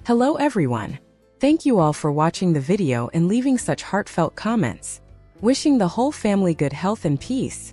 Hello everyone. Thank you all for watching the video and leaving such heartfelt comments. Wishing the whole family good health and peace.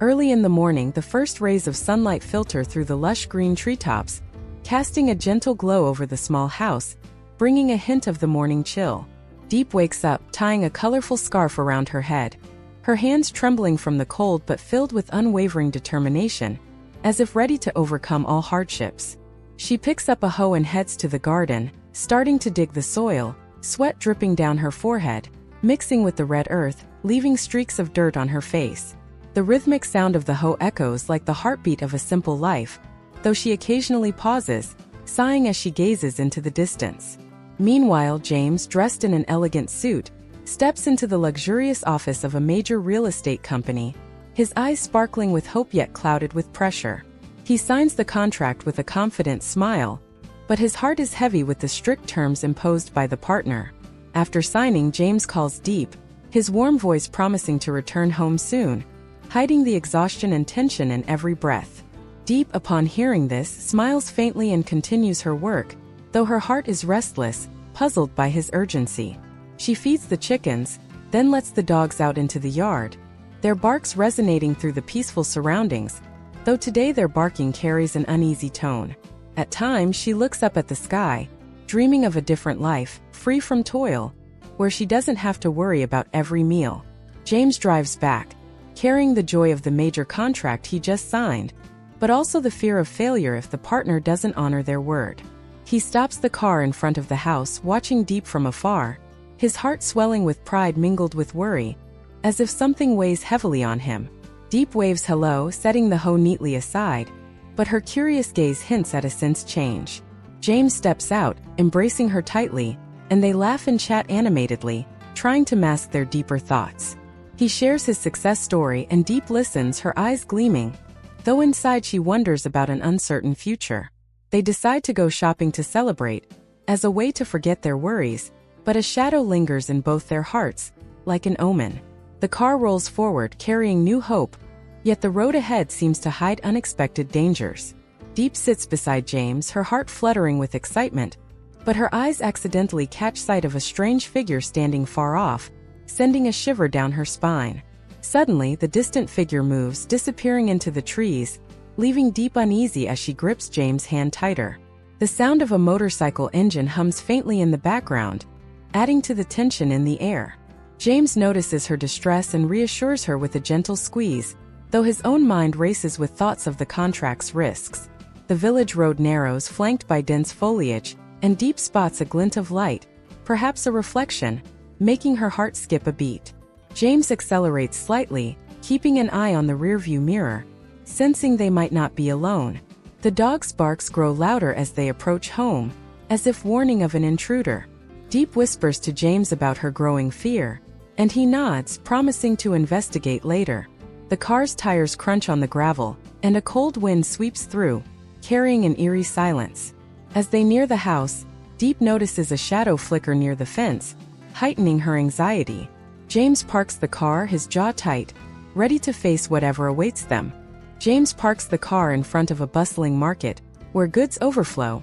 Early in the morning, the first rays of sunlight filter through the lush green treetops, casting a gentle glow over the small house, bringing a hint of the morning chill. Diep wakes up, tying a colorful scarf around her head, her hands trembling from the cold but filled with unwavering determination, as if ready to overcome all hardships. She picks up a hoe and heads to the garden, starting to dig the soil, sweat dripping down her forehead, mixing with the red earth, leaving streaks of dirt on her face. The rhythmic sound of the hoe echoes like the heartbeat of a simple life, though she occasionally pauses, sighing as she gazes into the distance. Meanwhile, James, dressed in an elegant suit, steps into the luxurious office of a major real estate company, his eyes sparkling with hope yet clouded with pressure. He signs the contract with a confident smile, but his heart is heavy with the strict terms imposed by the partner. After signing, James calls Diep, his warm voice promising to return home soon, hiding the exhaustion and tension in every breath. Diep, upon hearing this, smiles faintly and continues her work, though her heart is restless, puzzled by his urgency. She feeds the chickens, then lets the dogs out into the yard, their barks resonating through the peaceful surroundings, though today their barking carries an uneasy tone. At times she looks up at the sky, dreaming of a different life, free from toil, where she doesn't have to worry about every meal. James drives back, carrying the joy of the major contract he just signed, but also the fear of failure if the partner doesn't honor their word. He stops the car in front of the house, watching Diep from afar, his heart swelling with pride mingled with worry, as if something weighs heavily on him. Diep waves hello, setting the hoe neatly aside, but her curious gaze hints at a sense change. James steps out, embracing her tightly, and they laugh and chat animatedly, trying to mask their deeper thoughts. He shares his success story and Diep listens, her eyes gleaming, though inside she wonders about an uncertain future. They decide to go shopping to celebrate, as a way to forget their worries, but a shadow lingers in both their hearts, like an omen. The car rolls forward, carrying new hope, yet the road ahead seems to hide unexpected dangers. Diep sits beside James, her heart fluttering with excitement, but her eyes accidentally catch sight of a strange figure standing far off, sending a shiver down her spine. Suddenly, the distant figure moves, disappearing into the trees, leaving Diep uneasy as she grips James' hand tighter. The sound of a motorcycle engine hums faintly in the background, adding to the tension in the air. James notices her distress and reassures her with a gentle squeeze, though his own mind races with thoughts of the contract's risks. The village road narrows, flanked by dense foliage, and Diep spots a glint of light, perhaps a reflection, making her heart skip a beat. James accelerates slightly, keeping an eye on the rearview mirror, sensing they might not be alone. The dog's barks grow louder as they approach home, as if warning of an intruder. Diep whispers to James about her growing fear, and he nods, promising to investigate later. The car's tires crunch on the gravel, and a cold wind sweeps through, carrying an eerie silence. As they near the house, Diep notices a shadow flicker near the fence, heightening her anxiety. James parks the car, his jaw tight, ready to face whatever awaits them. James parks the car in front of a bustling market, where goods overflow,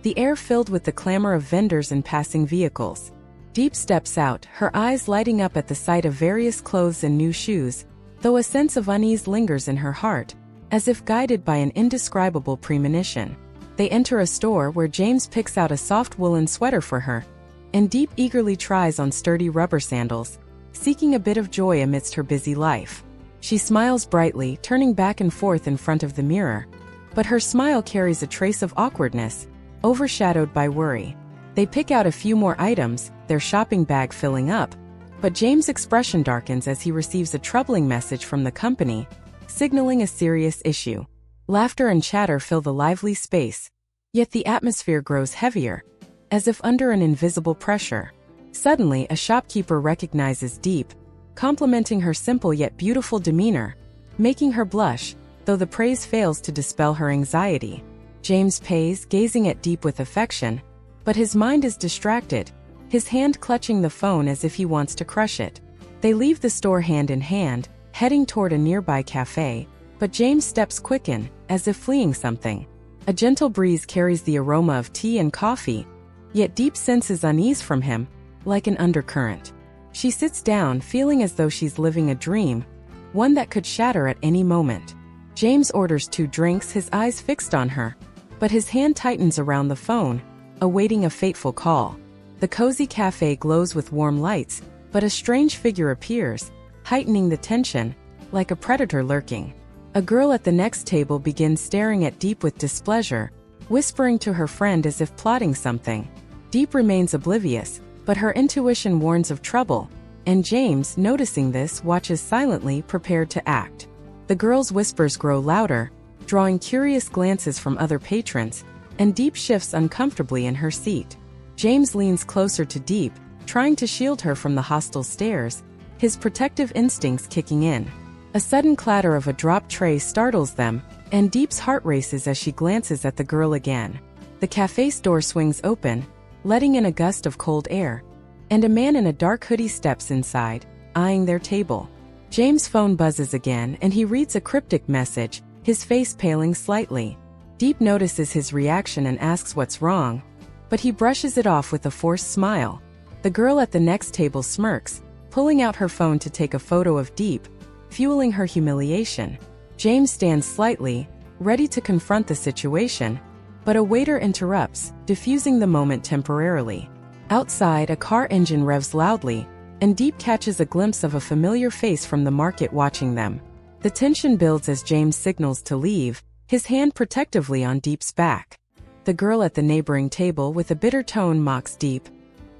the air filled with the clamor of vendors and passing vehicles. Diep steps out, her eyes lighting up at the sight of various clothes and new shoes, though a sense of unease lingers in her heart, as if guided by an indescribable premonition. They enter a store where James picks out a soft woolen sweater for her, and Diep eagerly tries on sturdy rubber sandals, seeking a bit of joy amidst her busy life. She smiles brightly, turning back and forth in front of the mirror, but her smile carries a trace of awkwardness, overshadowed by worry. They pick out a few more items, their shopping bag filling up, but James' expression darkens as he receives a troubling message from the company, signaling a serious issue. Laughter and chatter fill the lively space, yet the atmosphere grows heavier, as if under an invisible pressure. Suddenly, a shopkeeper recognizes Diep, complimenting her simple yet beautiful demeanor, making her blush, though the praise fails to dispel her anxiety. James pays, gazing at Diep with affection, but his mind is distracted, his hand clutching the phone as if he wants to crush it. They leave the store hand in hand, heading toward a nearby cafe, but James' steps quicken, as if fleeing something. A gentle breeze carries the aroma of tea and coffee, Yet Diep senses unease from him, like an undercurrent. She sits down, feeling as though she's living a dream, one that could shatter at any moment. James orders 2 drinks, his eyes fixed on her, but his hand tightens around the phone, awaiting a fateful call. The cozy cafe glows with warm lights, but a strange figure appears, heightening the tension, like a predator lurking. A girl at the next table begins staring at Diep with displeasure, whispering to her friend as if plotting something. Diep remains oblivious, but her intuition warns of trouble, and James, noticing this, watches silently, prepared to act. The girl's whispers grow louder, drawing curious glances from other patrons, and Diep shifts uncomfortably in her seat. James leans closer to Diep, trying to shield her from the hostile stares, his protective instincts kicking in. A sudden clatter of a dropped tray startles them, and Diep's heart races as she glances at the girl again. The cafe's door swings open, letting in a gust of cold air, and a man in a dark hoodie steps inside, eyeing their table. James' phone buzzes again and he reads a cryptic message, his face paling slightly. Diep notices his reaction and asks what's wrong, but he brushes it off with a forced smile. The girl at the next table smirks, pulling out her phone to take a photo of Diep, fueling her humiliation. James stands slightly, ready to confront the situation, but a waiter interrupts, diffusing the moment temporarily. Outside, a car engine revs loudly, and Diep catches a glimpse of a familiar face from the market watching them. The tension builds as James signals to leave, his hand protectively on Diep's back. The girl at the neighboring table with a bitter tone mocks Diep.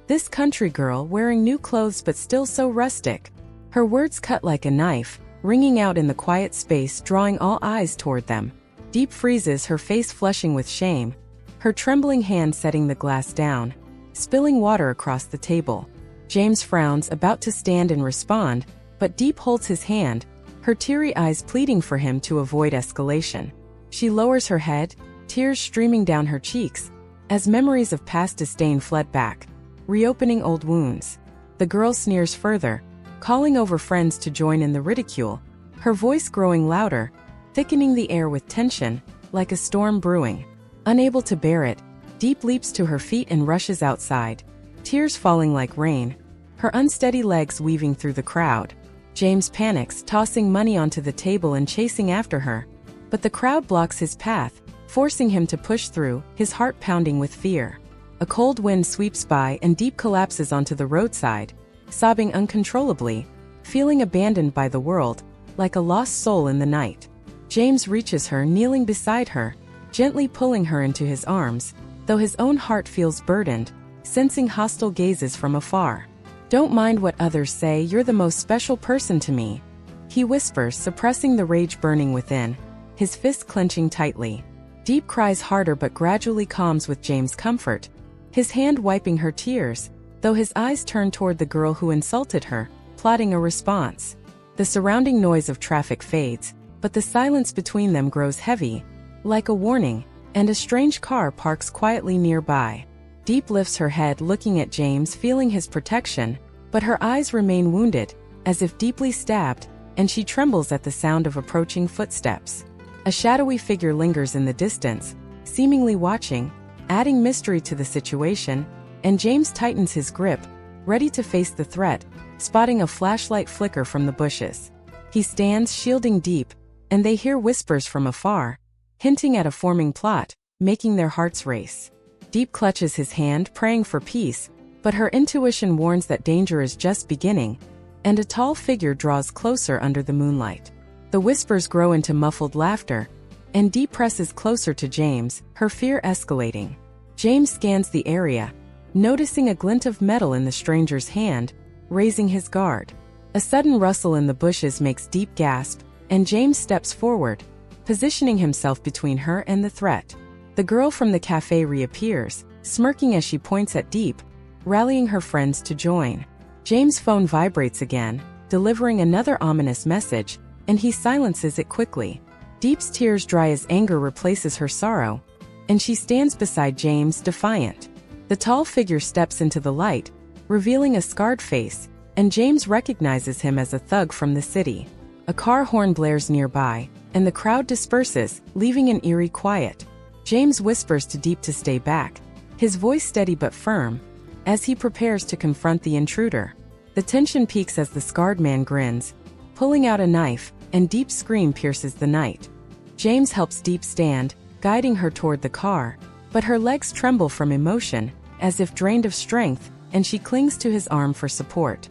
This country girl wearing new clothes but still so rustic. Her words cut like a knife, ringing out in the quiet space, drawing all eyes toward them. Diep freezes, her face flushing with shame, her trembling hand setting the glass down, spilling water across the table. James frowns, about to stand and respond, but Diep holds his hand, her teary eyes pleading for him to avoid escalation. She lowers her head, tears streaming down her cheeks, as memories of past disdain flood back, reopening old wounds. The girl sneers further, calling over friends to join in the ridicule, her voice growing louder, thickening the air with tension, like a storm brewing. Unable to bear it, Diep leaps to her feet and rushes outside, tears falling like rain, her unsteady legs weaving through the crowd. James panics, tossing money onto the table and chasing after her, but the crowd blocks his path, forcing him to push through, his heart pounding with fear. A cold wind sweeps by and Diep collapses onto the roadside, sobbing uncontrollably, feeling abandoned by the world, like a lost soul in the night. James reaches her, kneeling beside her, gently pulling her into his arms, though his own heart feels burdened, sensing hostile gazes from afar. "Don't mind what others say, you're the most special person to me," he whispers, suppressing the rage burning within, his fist clenching tightly. Diep cries harder but gradually calms with James' comfort, his hand wiping her tears, though his eyes turn toward the girl who insulted her, plotting a response. The surrounding noise of traffic fades, but the silence between them grows heavy, like a warning, and a strange car parks quietly nearby. Diep lifts her head, looking at James, feeling his protection, but her eyes remain wounded, as if deeply stabbed, and she trembles at the sound of approaching footsteps. A shadowy figure lingers in the distance, seemingly watching, adding mystery to the situation, and James tightens his grip, ready to face the threat, spotting a flashlight flicker from the bushes. He stands, shielding Diep, and they hear whispers from afar, hinting at a forming plot, making their hearts race. Diep clutches his hand, praying for peace, but her intuition warns that danger is just beginning, and a tall figure draws closer under the moonlight. The whispers grow into muffled laughter, and Diep presses closer to James, her fear escalating. James scans the area, noticing a glint of metal in the stranger's hand, raising his guard. A sudden rustle in the bushes makes Diep gasp, and James steps forward, positioning himself between her and the threat. The girl from the cafe reappears, smirking as she points at Diep, rallying her friends to join. James' phone vibrates again, delivering another ominous message, and he silences it quickly. Diep's tears dry as anger replaces her sorrow, and she stands beside James, defiant. The tall figure steps into the light, revealing a scarred face, and James recognizes him as a thug from the city. A car horn blares nearby, and the crowd disperses, leaving an eerie quiet. James whispers to Diep to stay back, his voice steady but firm, as he prepares to confront the intruder. The tension peaks as the scarred man grins, pulling out a knife, and Diep's scream pierces the night. James helps Diep stand, guiding her toward the car, but her legs tremble from emotion, as if drained of strength, and she clings to his arm for support.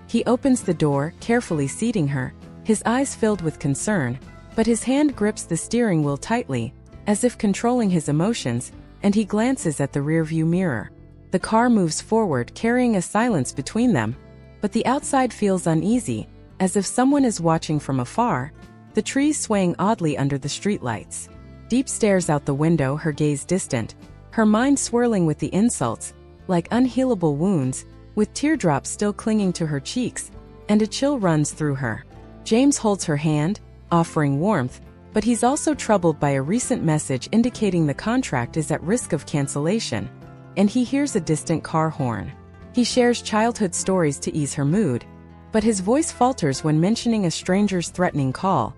He opens the door, carefully seating her, his eyes filled with concern, but his hand grips the steering wheel tightly, as if controlling his emotions, and he glances at the rearview mirror. The car moves forward, carrying a silence between them, but the outside feels uneasy, as if someone is watching from afar, the trees swaying oddly under the streetlights. Diep stares out the window, her gaze distant, her mind swirling with the insults, like unhealable wounds, with teardrops still clinging to her cheeks, and a chill runs through her. James holds her hand, offering warmth, but he's also troubled by a recent message indicating the contract is at risk of cancellation, and he hears a distant car horn. He shares childhood stories to ease her mood, but his voice falters when mentioning a stranger's threatening call,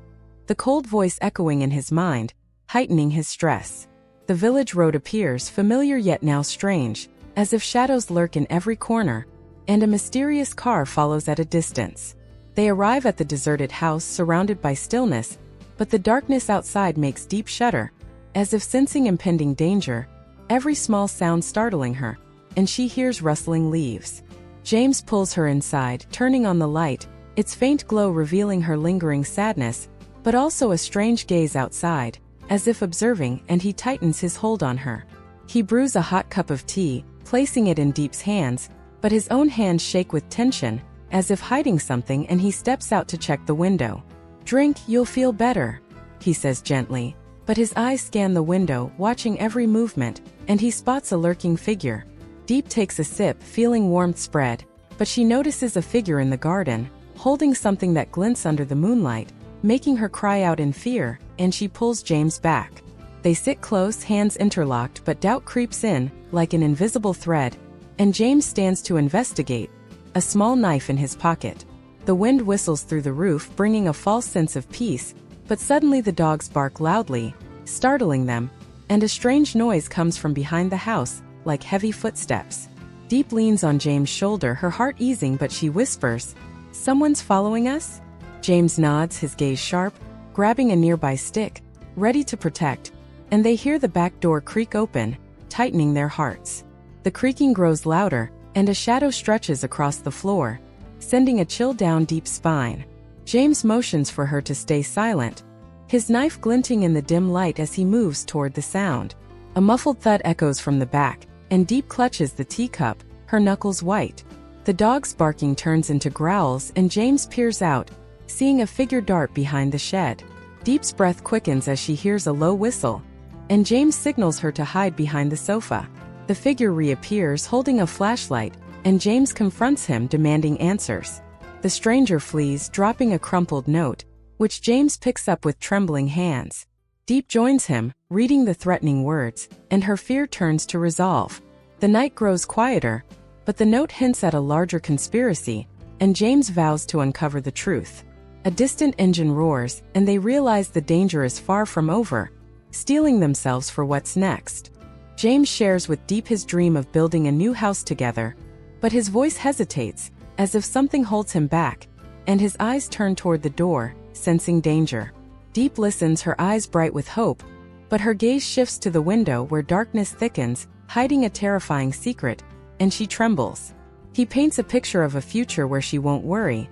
the cold voice echoing in his mind, heightening his stress. The village road appears familiar yet now strange, as if shadows lurk in every corner, and a mysterious car follows at a distance. They arrive at the deserted house surrounded by stillness, but the darkness outside makes Diep shudder, as if sensing impending danger, every small sound startling her, and she hears rustling leaves. James pulls her inside, turning on the light, its faint glow revealing her lingering sadness, but also a strange gaze outside, as if observing, and he tightens his hold on her. He brews a hot cup of tea, placing it in Diep's hands, but his own hands shake with tension, as if hiding something, and he steps out to check the window. "Drink, you'll feel better," he says gently, but his eyes scan the window, watching every movement, and he spots a lurking figure. Diep takes a sip, feeling warmth spread, but she notices a figure in the garden, holding something that glints under the moonlight, making her cry out in fear, and she pulls James back. They sit close, hands interlocked, but doubt creeps in, like an invisible thread, and James stands to investigate, a small knife in his pocket. The wind whistles through the roof, bringing a false sense of peace, but suddenly the dogs bark loudly, startling them, and a strange noise comes from behind the house, like heavy footsteps. Diep leans on James' shoulder, her heart easing, but she whispers, "Someone's following us?" James nods, his gaze sharp, grabbing a nearby stick, ready to protect, and they hear the back door creak open, tightening their hearts. The creaking grows louder, and a shadow stretches across the floor, sending a chill down Diep's spine. James motions for her to stay silent, his knife glinting in the dim light as he moves toward the sound. A muffled thud echoes from the back, and Diep clutches the teacup, her knuckles white. The dog's barking turns into growls, and James peers out, seeing a figure dart behind the shed. Diep's breath quickens as she hears a low whistle, and James signals her to hide behind the sofa. The figure reappears, holding a flashlight, and James confronts him, demanding answers. The stranger flees, dropping a crumpled note, which James picks up with trembling hands. Diep joins him, reading the threatening words, and her fear turns to resolve. The night grows quieter, but the note hints at a larger conspiracy, and James vows to uncover the truth. A distant engine roars, and they realize the danger is far from over, steeling themselves for what's next. James shares with Diep his dream of building a new house together, but his voice hesitates, as if something holds him back, and his eyes turn toward the door, sensing danger. Diep listens, her eyes bright with hope, but her gaze shifts to the window where darkness thickens, hiding a terrifying secret, and she trembles. He paints a picture of a future where she won't worry,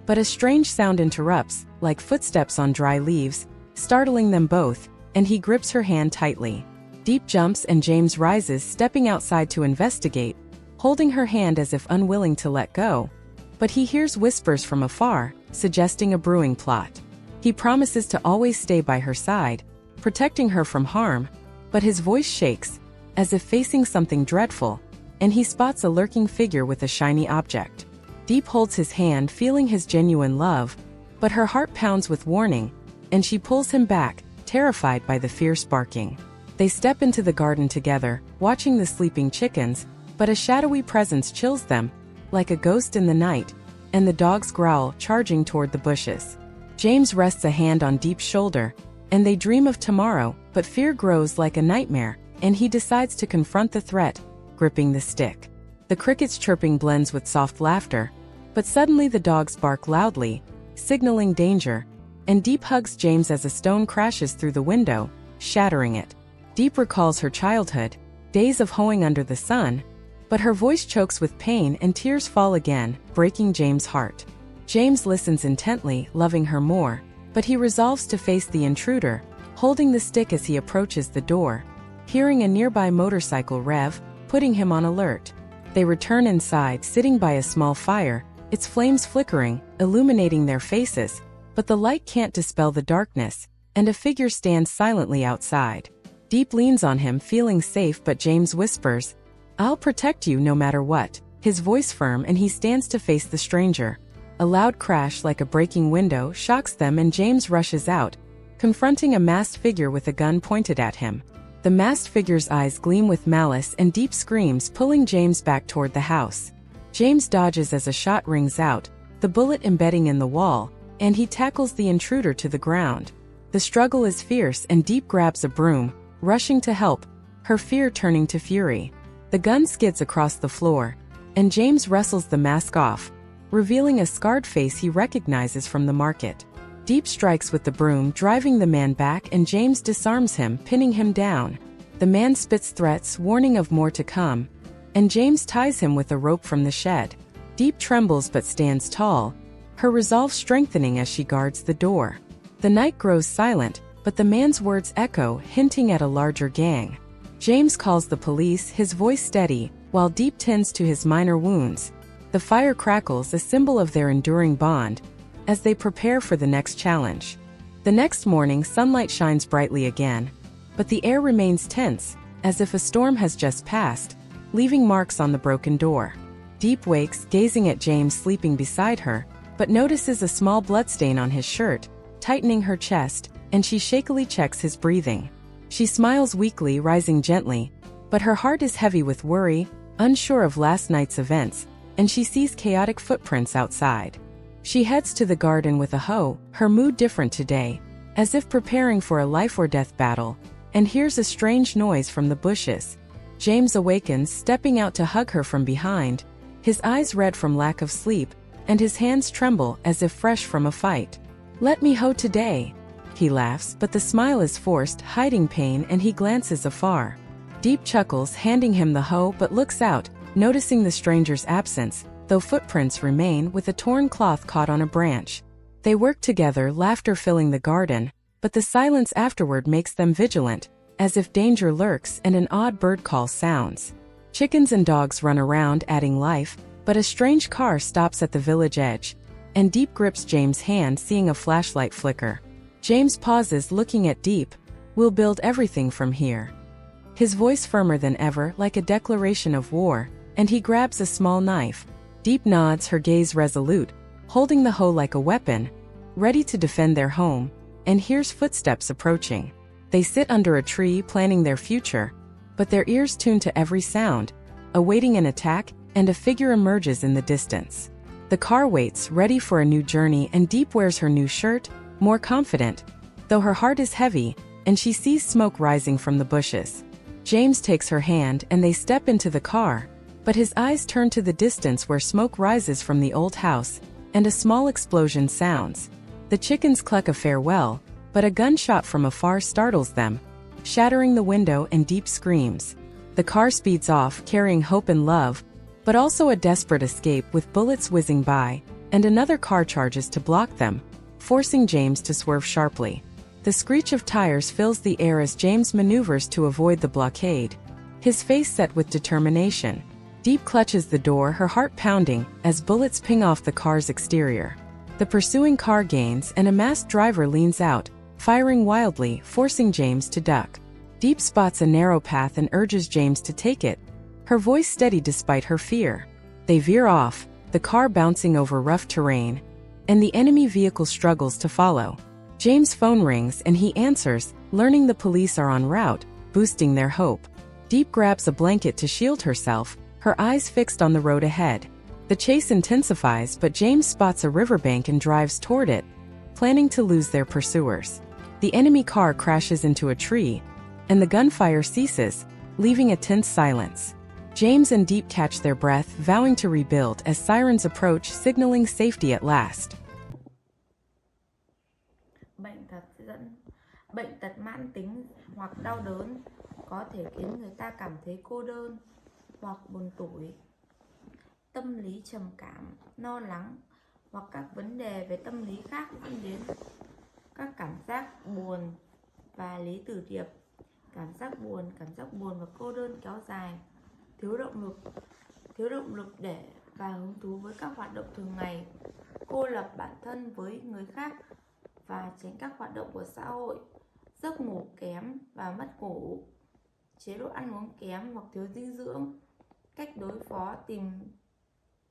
but a strange sound interrupts, like footsteps on dry leaves, startling them both, and he grips her hand tightly. Diep jumps and James rises, stepping outside to investigate, holding her hand as if unwilling to let go. But he hears whispers from afar, suggesting a brewing plot. He promises to always stay by her side, protecting her from harm, but his voice shakes, as if facing something dreadful, and he spots a lurking figure with a shiny object. Diep holds his hand, feeling his genuine love, but her heart pounds with warning, and she pulls him back, terrified by the fierce barking. They step into the garden together, watching the sleeping chickens, but a shadowy presence chills them, like a ghost in the night, and the dogs growl, charging toward the bushes. James rests a hand on Diep's shoulder, and they dream of tomorrow, but fear grows like a nightmare, and he decides to confront the threat, gripping the stick. The cricket's chirping blends with soft laughter, but suddenly the dogs bark loudly, signaling danger, and Diep hugs James as a stone crashes through the window, shattering it. Diep recalls her childhood, days of hoeing under the sun, but her voice chokes with pain and tears fall again, breaking James' heart. James listens intently, loving her more, but he resolves to face the intruder, holding the stick as he approaches the door, hearing a nearby motorcycle rev, putting him on alert. They return inside, sitting by a small fire, its flames flickering, illuminating their faces, but the light can't dispel the darkness, and a figure stands silently outside. Diep leans on him, feeling safe, but James whispers, "I'll protect you no matter what," his voice firm, and he stands to face the stranger. A loud crash like a breaking window shocks them, and James rushes out, confronting a masked figure with a gun pointed at him. The masked figure's eyes gleam with malice, and Diep screams, pulling James back toward the house. James dodges as a shot rings out, the bullet embedding in the wall, and he tackles the intruder to the ground. The struggle is fierce, and Diep grabs a broom, rushing to help, her fear turning to fury. The gun skids across the floor, and James wrestles the mask off, revealing a scarred face he recognizes from the market. Diep strikes with the broom, driving the man back, and James disarms him, pinning him down. The man spits threats, warning of more to come, and James ties him with a rope from the shed. Diep trembles but stands tall, her resolve strengthening as she guards the door. The night grows silent, but the man's words echo, hinting at a larger gang. James calls the police, his voice steady, while Diep tends to his minor wounds. The fire crackles, a symbol of their enduring bond, as they prepare for the next challenge. The next morning, sunlight shines brightly again, but the air remains tense, as if a storm has just passed, leaving marks on the broken door. Diep wakes, gazing at James sleeping beside her, but notices a small bloodstain on his shirt, tightening her chest, and she shakily checks his breathing. She smiles weakly, rising gently, but her heart is heavy with worry, unsure of last night's events, and she sees chaotic footprints outside. She heads to the garden with a hoe, her mood different today, as if preparing for a life-or-death battle, and hears a strange noise from the bushes. James awakens, stepping out to hug her from behind, his eyes red from lack of sleep, and his hands tremble as if fresh from a fight. "Let me hoe today," he laughs, but the smile is forced, hiding pain, and he glances afar. Diep chuckles, handing him the hoe, but looks out, noticing the stranger's absence, though footprints remain, with a torn cloth caught on a branch. They work together, laughter filling the garden, but the silence afterward makes them vigilant, as if danger lurks, and an odd bird call sounds. Chickens and dogs run around, adding life, but a strange car stops at the village edge, and Diep grips James' hand, seeing a flashlight flicker. James pauses, looking at Diep. "We'll build everything from here." His voice firmer than ever, like a declaration of war, and he grabs a small knife. Diep nods, her gaze resolute, holding the hoe like a weapon, ready to defend their home, and hears footsteps approaching. They sit under a tree, planning their future, but their ears tune to every sound, awaiting an attack, and a figure emerges in the distance. The car waits, ready for a new journey, and Diep wears her new shirt, more confident, though her heart is heavy, and she sees smoke rising from the bushes. James takes her hand, and they step into the car, but his eyes turn to the distance where smoke rises from the old house, and a small explosion sounds. The chickens cluck a farewell, but a gunshot from afar startles them, shattering the window, and Diep screams. The car speeds off, carrying hope and love, but also a desperate escape, with bullets whizzing by, and another car charges to block them, forcing James to swerve sharply. The screech of tires fills the air as James maneuvers to avoid the blockade, his face set with determination. Diep clutches the door, her heart pounding, as bullets ping off the car's exterior. The pursuing car gains, and a masked driver leans out, firing wildly, forcing James to duck. Diep spots a narrow path and urges James to take it, her voice steady despite her fear. They veer off, the car bouncing over rough terrain, and the enemy vehicle struggles to follow. James' phone rings, and he answers, learning the police are en route, boosting their hope. Diep grabs a blanket to shield herself, her eyes fixed on the road ahead. The chase intensifies, but James spots a riverbank and drives toward it, planning to lose their pursuers. The enemy car crashes into a tree, and the gunfire ceases, leaving a tense silence. James and Diep catch their breath, vowing to rebuild as sirens approach, signaling safety at last. Bệnh tật mãn tính hoặc đau đớn có thể khiến người ta cảm thấy cô đơn hoặc buồn tủi. Tâm lý trầm cảm, lo lắng hoặc các vấn đề về tâm lý khác dẫn đến các cảm giác buồn và lý tử điệp. Cảm giác buồn và cô đơn kéo dài, thiếu động lực để và hứng thú với các hoạt động thường ngày, cô lập bản thân với người khác và tránh các hoạt động của xã hội, giấc ngủ kém và mất ngủ, chế độ ăn uống kém hoặc thiếu dinh dưỡng. Cách đối phó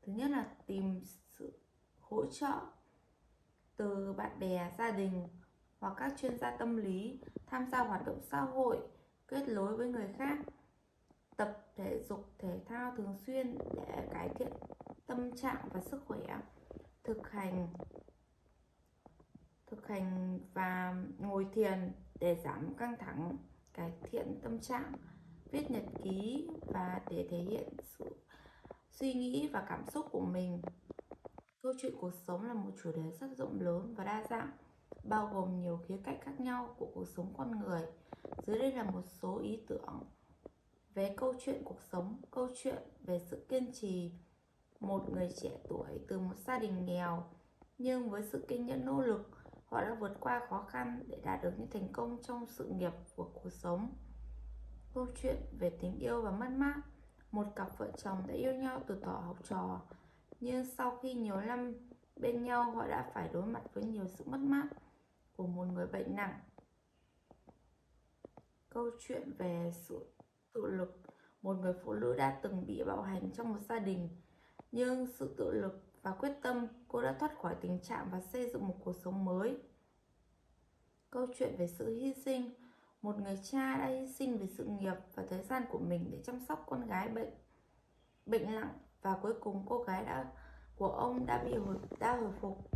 thứ nhất là tìm sự hỗ trợ từ bạn bè, gia đình hoặc các chuyên gia tâm lý, tham gia hoạt động xã hội, kết nối với người khác, tập thể dục thể thao thường xuyên để cải thiện tâm trạng và sức khỏe, thực hành và ngồi thiền để giảm căng thẳng, cải thiện tâm trạng, viết nhật ký và để thể hiện sự suy nghĩ và cảm xúc của mình. Câu chuyện cuộc sống là một chủ đề rất rộng lớn và đa dạng, bao gồm nhiều khía cạnh khác nhau của cuộc sống con người. Dưới đây là một số ý tưởng về câu chuyện cuộc sống. Câu chuyện về sự kiên trì. Một người trẻ tuổi từ một gia đình nghèo, nhưng với sự kiên nhẫn nỗ lực, họ đã vượt qua khó khăn để đạt được những thành công trong sự nghiệp của cuộc sống. Câu chuyện về tình yêu và mất mát. Một cặp vợ chồng đã yêu nhau từ thuở học trò, nhưng sau khi nhiều năm bên nhau, họ đã phải đối mặt với nhiều sự mất mát của một người bệnh nặng. Câu chuyện về sự tự lực. Một người phụ nữ đã từng bị bạo hành trong một gia đình, nhưng sự tự lực và quyết tâm, cô đã thoát khỏi tình trạng và xây dựng một cuộc sống mới. Câu chuyện về sự hy sinh. Một người cha đã hy sinh vì sự nghiệp và thời gian của mình để chăm sóc con gái bệnh nặng, và cuối cùng cô gái của ông đã hồi phục.